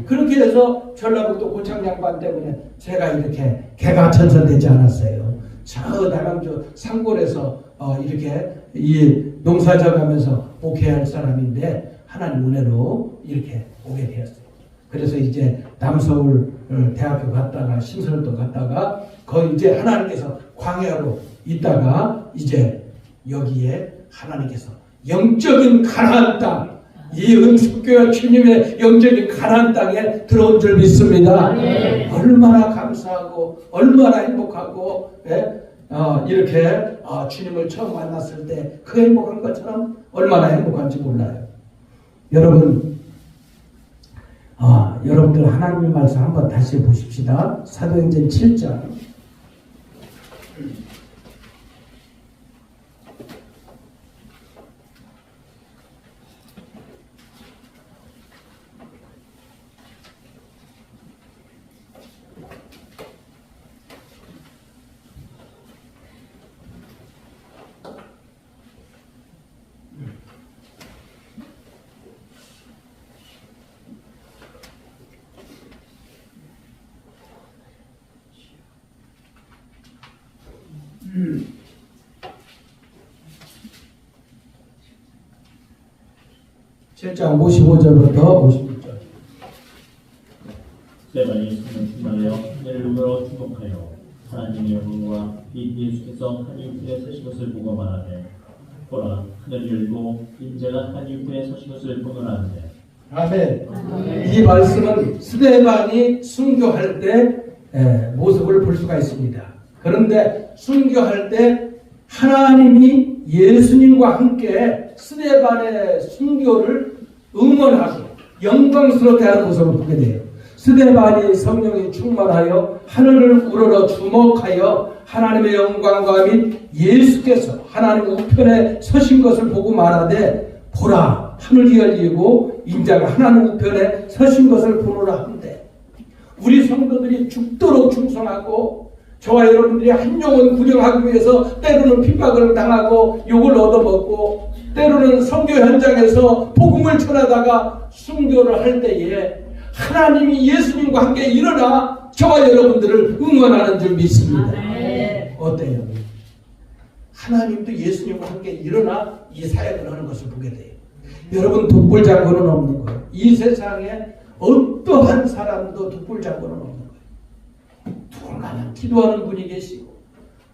그렇게 해서 전라북도 고창 양반 때문에 제가 이렇게 개가천선되지 않았어요. 저 남양주 상골에서 이렇게 이 농사져 가면서 목회할 사람인데 하나님 은혜로 이렇게 오게 되었어요. 그래서 이제 남서울 대학교 갔다가 신설도 갔다가 거의 이제 하나님께서 광야로 있다가 이제 여기에 하나님께서 영적인 가나안 땅, 이 은숙교회 주님의 영적인 가나안 땅에 들어온 줄 믿습니다. 얼마나 감사하고 얼마나 행복하고 이렇게 주님을 처음 만났을 때 그 행복한 것처럼 얼마나 행복한지 몰라요. 여러분들 하나님의 말씀 한번 다시 보십시다. 사도행전 7장. (7장) 55절부터 56절. 스데반이 손을 충만하여 하늘을 눈으로 주목하여 하나님의 영광과 빛 예수께서 한 이웃에 서신 것을 보고 말하되 보라 하늘이 열리고 인자가 한 이웃에 서신 것을 보노라 하는데. 아멘. 이 말씀은 스데반이 순교할 때 모습을 볼 수가 있습니다. 그런데 순교할 때 하나님이 예수님과 함께 스데반의 순교를 응원하고 영광스럽게 하는 모습을 보게 돼요. 스데반이 성령이 충만하여 하늘을 우러러 주목하여 하나님의 영광과 및 예수께서 하나님 우편에 서신 것을 보고 말하되 보라 하늘이 열리고 인자가 하나님 우편에 서신 것을 보노라 한데, 우리 성도들이 죽도록 충성하고 저와 여러분들이 한 영혼 구정하기 위해서 때로는 핍박을 당하고 욕을 얻어먹고 때로는 선교 현장에서 복음을 전하다가 순교를 할 때에 하나님이 예수님과 함께 일어나 저와 여러분들을 응원하는 줄 믿습니다. 어때요? 하나님도 예수님과 함께 일어나 이 사역을 하는 것을 보게 돼요. 여러분 독불장군은 없는 거예요. 이 세상에 어떠한 사람도 독불장군은 없는 거예요. 누군가는 기도하는 분이 계시고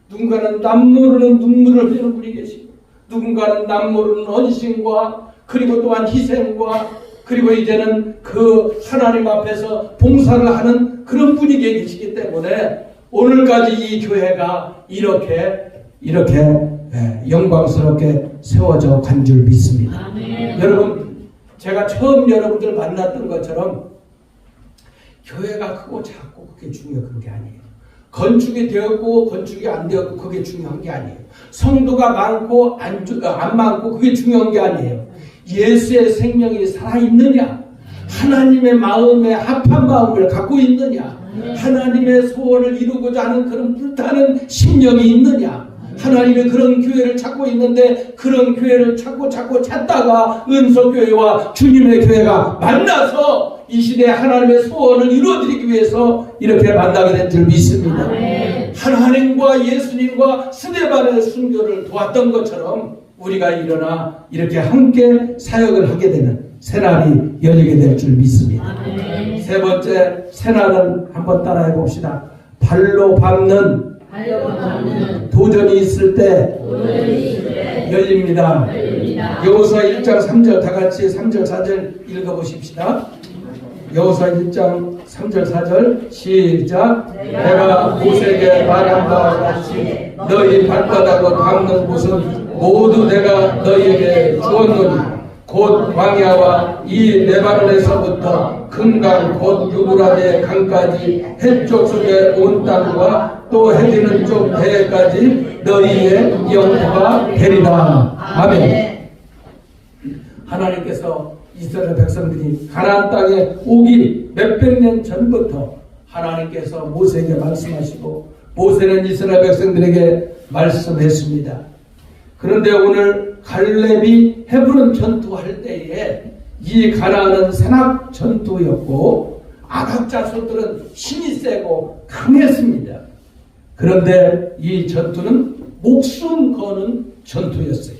누군가는 남모르는 눈물을 흘리는 분이 계시고 누군가는 남모르는 헌신과 그리고 또한 희생과 그리고 이제는 그 하나님 앞에서 봉사를 하는 그런 분이 계시기 때문에 오늘까지 이 교회가 이렇게 영광스럽게 세워져 간 줄 믿습니다. 여러분, 제가 처음 여러분들 만났던 것처럼 교회가 크고 작고 그게 중요한 게 아니에요. 건축이 되었고 건축이 안 되었고 그게 중요한 게 아니에요. 성도가 많고 안 많고 그게 중요한 게 아니에요. 예수의 생명이 살아있느냐, 하나님의 마음에 합한 마음을 갖고 있느냐, 하나님의 소원을 이루고자 하는 그런 불타는 심령이 있느냐, 하나님의 그런 교회를 찾고 있는데 그런 교회를 찾고 찾다가 은석교회와 주님의 교회가 만나서 이 시대에 하나님의 소원을 이루어드리기 위해서 이렇게 만나게 된 줄 믿습니다. 하나님과 예수님과 스데반의 순교를 도왔던 것처럼 우리가 일어나 이렇게 함께 사역을 하게 되는 새날이 열리게 될 줄 믿습니다. 세 번째 새날은 한번 따라해 봅시다. 발로 밟는 도전이 있을 때 열립니다. 여호수아 1장 3절 다 같이 3절 4절 읽어보십시다. 여호수아 1장 3절 4절 시작. 내가 모세에게 말한 바와 같이 너희 발바닥을 밟는 곳은 모두 내가 너희에게 주었노니 곧 광야와 이 레바논에서부터 금강 곧 유브라데 강까지 해쪽 속에 온 땅과 또 해지는 쪽 배까지 너희의 영토가 되리라. 아멘. 하나님께서 이스라엘 백성들이 가나안 땅에 오기 몇백 년 전부터 하나님께서 모세에게 말씀하시고 모세는 이스라엘 백성들에게 말씀했습니다. 그런데 오늘 갈렙이 헤브론 전투할 때에 이 가나안은 산악 전투였고 아각 자손들은 힘이 세고 강했습니다. 그런데 이 전투는 목숨 거는 전투였어요.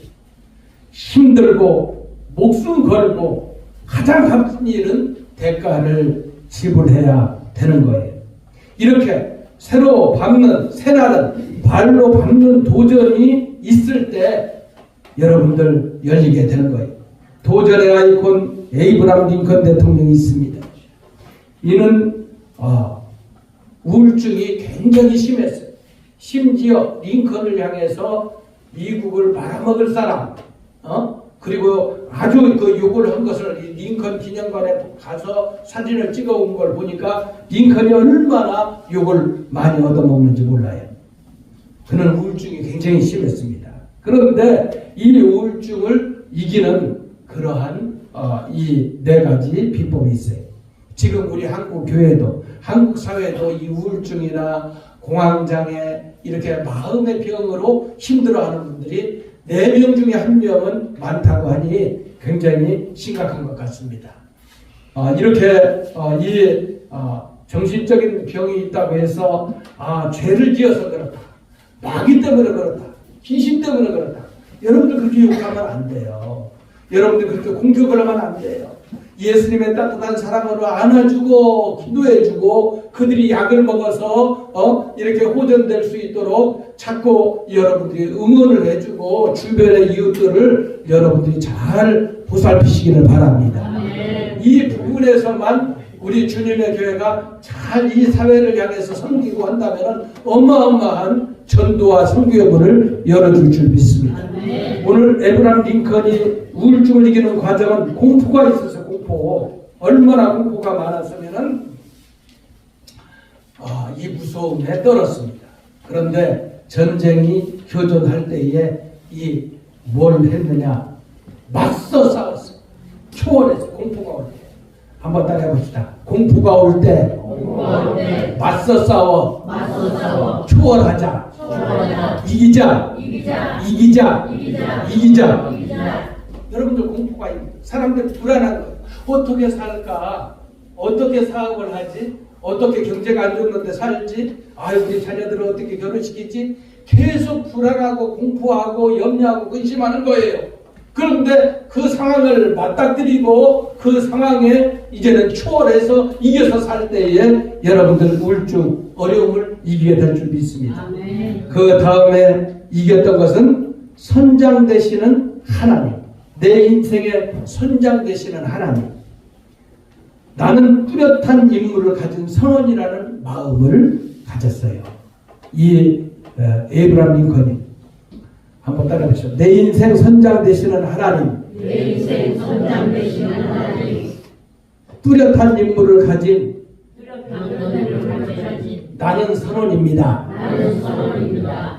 힘들고 목숨 걸고 가장 값진 일은 대가를 지불해야 되는 거예요. 이렇게 새로 밟는 새날은 발로 밟는 도전이 있을 때 여러분들 열리게 되는 거예요. 도전의 아이콘 에이브람 링컨 대통령이 있습니다. 이는 우울증이 굉장히 심했어요. 심지어 링컨을 향해서 미국을 말아먹을 사람, 그리고 아주 그 욕을 한 것을 링컨 기념관에 가서 사진을 찍어온 걸 보니까 링컨이 얼마나 욕을 많이 얻어먹는지 몰라요. 그는 우울증이 굉장히 심했습니다. 그런데 이 우울증을 이기는 그러한 이 네 가지 비법이 있어요. 지금 우리 한국 교회도 한국 사회도 이 우울증이나 공황장애 이렇게 마음의 병으로 힘들어하는 분들이 4명 중에 1명은 많다고 하니 굉장히 심각한 것 같습니다. 이렇게 이 정신적인 병이 있다고 해서 죄를 지어서 그렇다, 마귀 때문에 그렇다, 귀신 때문에 그렇다, 여러분들 그렇게 욕하면 안 돼요. 여러분들 그렇게 공격을 하면 안 돼요. 예수님의 따뜻한 사랑으로 안아주고 기도해주고 그들이 약을 먹어서 이렇게 호전될 수 있도록 자꾸 여러분들이 응원을 해주고 주변의 이웃들을 여러분들이 잘 보살피시기를 바랍니다. 이 부분에서만 우리 주님의 교회가 잘 이 사회를 향해서 섬기고 한다면 어마어마한 전도와 선교의 문을 열어줄 줄 믿습니다. 오늘 에브람 링컨이 우울증을 이기는 과정은 공포가 있어서 공포. 얼마나 공포가 많았으면은 이 무서움에 떨었습니다. 그런데 전쟁이 교전할 때에 이 뭘 했느냐? 맞서 싸웠어요. 초월해서 공포가 올 때. 한번 따라해 봅시다. 공포가 올 때 맞서 싸워. 초월하자. 이기자. 여러분들 공포가 있는 사람들 불안한 거예요. 어떻게 살까? 어떻게 사업을 하지? 어떻게 경제가 안 좋은데 살지? 우리 자녀들을 어떻게 결혼시키지? 계속 불안하고 공포하고 염려하고 근심하는 거예요. 그런데 그 상황을 맞닥뜨리고 그 상황에 이제는 초월해서 이겨서 살 때에 여러분들 우울증, 어려움을 이기게 될 줄 믿습니다. 그 다음에 이겼던 것은 선장 되시는 하나님. 내 인생의 선장 되시는 하나님. 나는 뚜렷한 임무를 가진 선원이라는 마음을 가졌어요. 이 에이브람 링컨이. 한번 따라해보시죠. 내 인생 선장 되시는 하나님. 뚜렷한 임무를 가진 나는 선원입니다.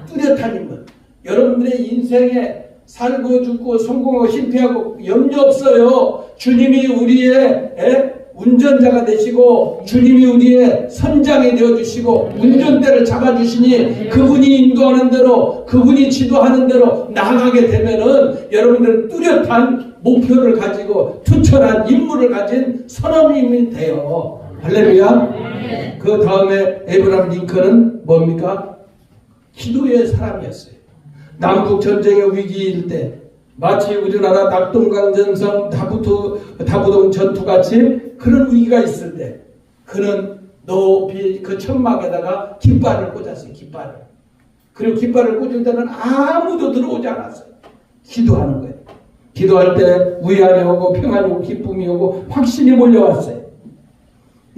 뚜렷한 인물. 여러분들의 인생에 살고 죽고 성공하고 실패하고 염려 없어요. 주님이 우리의 운전자가 되시고 주님이 우리의 선장이 되어주시고 운전대를 잡아주시니 그분이 인도하는 대로 그분이 지도하는 대로 나아가게 되면은 여러분들은 뚜렷한 목표를 가지고 투철한 임무를 가진 선원님이 돼요. 할렐루야. 그 다음에 에브람 링컨은 뭡니까? 기도의 사람이었어요. 남북 전쟁의 위기일 때 마치 우리나라 낙동강전성 다부동 전투같이 그런 위기가 있을 때 그는 높이 그 천막에다가 깃발을 꽂았어요. 깃발을. 그리고 깃발을 꽂을 때는 아무도 들어오지 않았어요. 기도하는 거예요. 기도할 때 위안이 오고 평안이 오고 기쁨이 오고 확신이 몰려왔어요.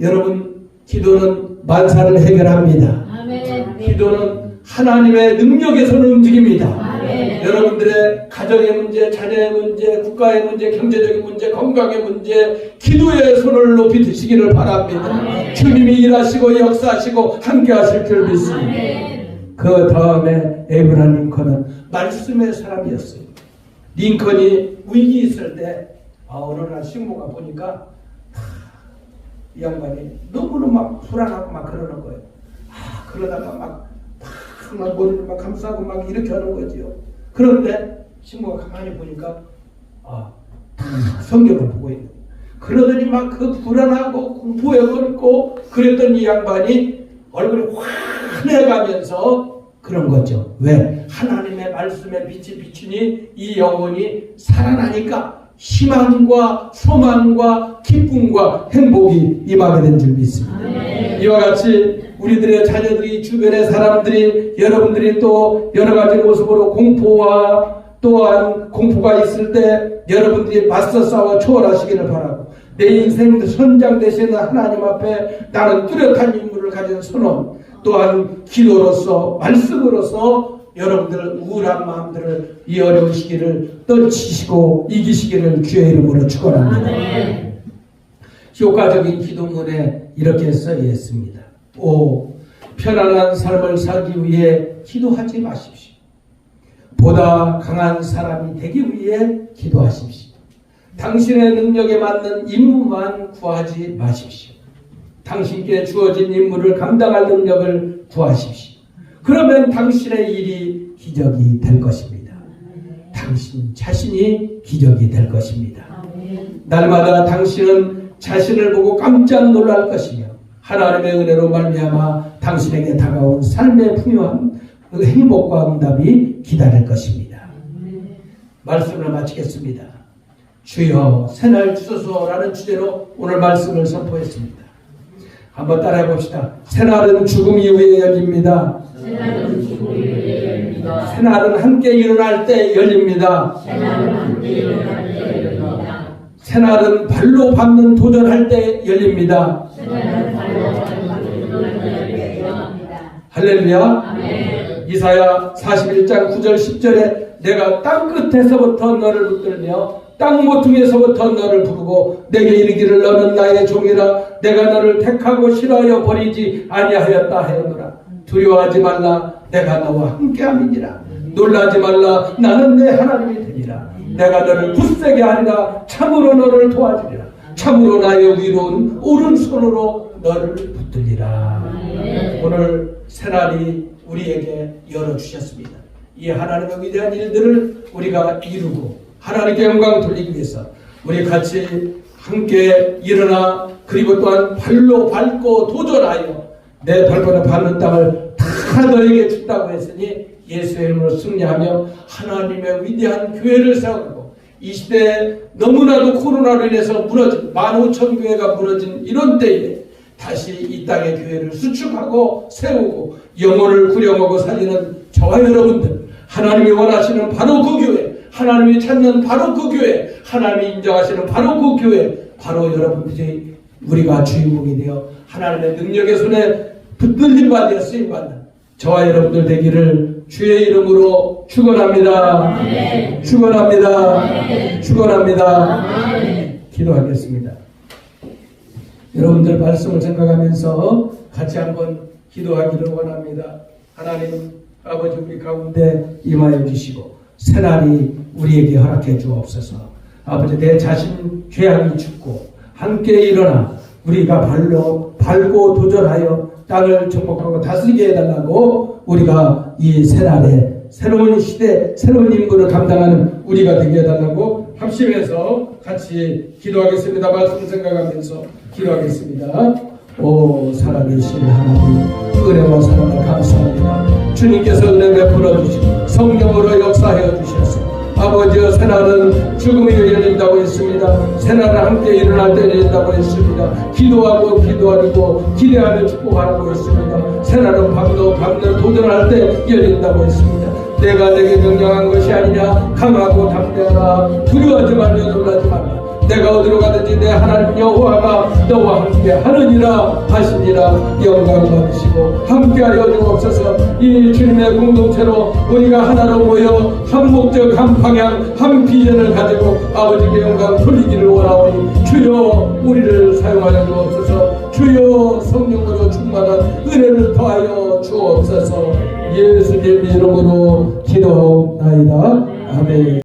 여러분, 기도는 만사를 해결합니다. 아멘. 기도는 하나님의 능력에서는 움직입니다. 아멘. 여러분들의 가정의 문제, 자녀의 문제, 국가의 문제, 경제적인 문제, 건강의 문제, 기도의 손을 높이 드시기를 바랍니다. 아멘. 주님이 일하시고 역사하시고 함께 하실 줄 믿습니다. 아멘. 그 다음에 에이브라함 링컨은 말씀의 사람이었어요. 링컨이 위기 있을 때 어느 날 식모가 보니까 이 양반이 너무너무 막 불안하고 막 그러는 거예요. 그러다가 막 머리를 막 감싸고 막 이렇게 하는 거지요. 그런데 식모가 가만히 보니까 성경을 보고 있는 거예요. 그러더니 막 그 불안하고 공포에 걸고 그랬던 이 양반이 얼굴이 환해가면서 그런 거죠. 왜? 하나님의 말씀에 빛이 비추니 이 영혼이 살아나니까 희망과 소망과 기쁨과 행복이 임하게 된 줄 믿습니다. 아멘. 이와 같이 우리들의 자녀들이, 주변의 사람들이, 여러분들이 또 여러 가지 모습으로 공포와 또한 공포가 있을 때 여러분들이 맞서 싸워 초월하시기를 바라고, 내 인생 선장 되시는 하나님 앞에 나는 뚜렷한 인물을 가진 선언, 또한 기도로서 말씀으로서 여러분들 우울한 마음들을, 이 어려운 시기를 떨치시고 이기시기를 주의 이름으로 축원합니다. 아멘. 효과적인 기도문에 이렇게 써 있습니다. 5. 편안한 삶을 살기 위해 기도하지 마십시오. 보다 강한 사람이 되기 위해 기도하십시오. 당신의 능력에 맞는 임무만 구하지 마십시오. 당신께 주어진 임무를 감당할 능력을 구하십시오. 그러면 당신의 일이 기적이 될 것입니다. 당신 자신이 기적이 될 것입니다. 날마다 당신은 자신을 보고 깜짝 놀랄 것이며 하나님의 은혜로 말미암아 당신에게 다가온 삶의 풍요한 그 행복과 응답이 기다릴 것입니다. 말씀을 마치겠습니다. 주여 새날 주소서라는 주제로 오늘 말씀을 선포했습니다. 한번 따라해 봅시다. 새날은 죽음 이후에 열립니다. 새날은 죽음 이후에 열립니다. 새날은 함께 일어날 때 열립니다. 새날은 함께 일어날 때 열립니다. 새날은 발로 밟는 도전할 때 열립니다. 새날은 발로 밟는 도전할 때 열립니다. 할렐루야. 아멘. 이사야 41장 9절 10절에 내가 땅 끝에서부터 너를 붙들며 땅 모퉁이에서부터 너를 부르고 내게 이르기를 너는 나의 종이라 내가 너를 택하고 싫어하여 버리지 아니하였다 하였노라. 두려워하지 말라 내가 너와 함께함이니라. 놀라지 말라 나는 내 하나님이 되리라. 내가 너를 굳세게 하리라. 참으로 너를 도와주리라. 참으로 나의 위로운 오른손으로 너를 붙들리라. 오늘 새날이 우리에게 열어주셨습니다. 이 하나님의 위대한 일들을 우리가 이루고 하나님께 영광 돌리기 위해서 우리 같이 함께 일어나 그리고 또한 발로 밟고 도전하여 내 발걸음 밟는 땅을 다 너에게 준다고 했으니 예수의 이름으로 승리하며 하나님의 위대한 교회를 세우고 이 시대에 너무나도 코로나로 인해서 무너진 15,000교회가 무너진 이런 때에 다시 이 땅의 교회를 수축하고 세우고 영혼을 구령하고 살리는 저와 여러분들, 하나님이 원하시는 바로 그 교회, 하나님이 찾는 바로 그 교회, 하나님이 인정하시는 바로 그 교회, 바로 여러분들이 우리가 주인공이 되어 하나님의 능력의 손에 붙들림받아 쓰임받는 저와 여러분들 되기를 주의 이름으로 축원합니다. 아멘. 축원합니다. 아멘. 축원합니다. 아멘. 기도하겠습니다. 여러분들 말씀을 생각하면서 같이 한번 기도하기를 원합니다. 하나님 아버지 우리 가운데 임하여 주시고 새날이 우리에게 허락해 주옵소서. 아버지 내 자신 죄악이 죽고 함께 일어나 우리가 발로 밟고 도전하여 땅을 정복하고 다스리게 해달라고 우리가 이 새날에 새로운 시대 새로운 임무를 감당하는 우리가 되게 해달라고 합심해서 같이 기도하겠습니다. 말씀 생각하면서 기도하겠습니다. 오 살아계신 하나님 은혜와 사랑을 감사합니다. 주님께서 은혜 베풀어 주시고 성령으로 역사하여 주셨습니다. 아버지여 새날은 죽음이 열린다고 했습니다. 새날은 함께 일어날 때 열린다고 했습니다. 기도하고 기도하고 기대하며 축복하라고 했습니다. 새날은 밤도 밤는 도전할 때 열린다고 했습니다. 내가 내게 명령한 것이 아니냐. 강하고 담대하라. 두려워하지 말며 놀라지 말라. 내가 어디로 가든지 내 하나님 여호와가 너와 함께 하느니라 하시니라. 영광 받으시고 함께하여 주옵소서. 이 주님의 공동체로 우리가 하나로 모여 한 목적 한 방향 한 비전을 가지고 아버지께 영광 돌리기를 원하오니 주여 우리를 사용하여 주옵소서. 주여 성령으로 충만한 은혜를 더하여 주옵소서. 예수님 이름으로 기도하옵나이다. 아멘.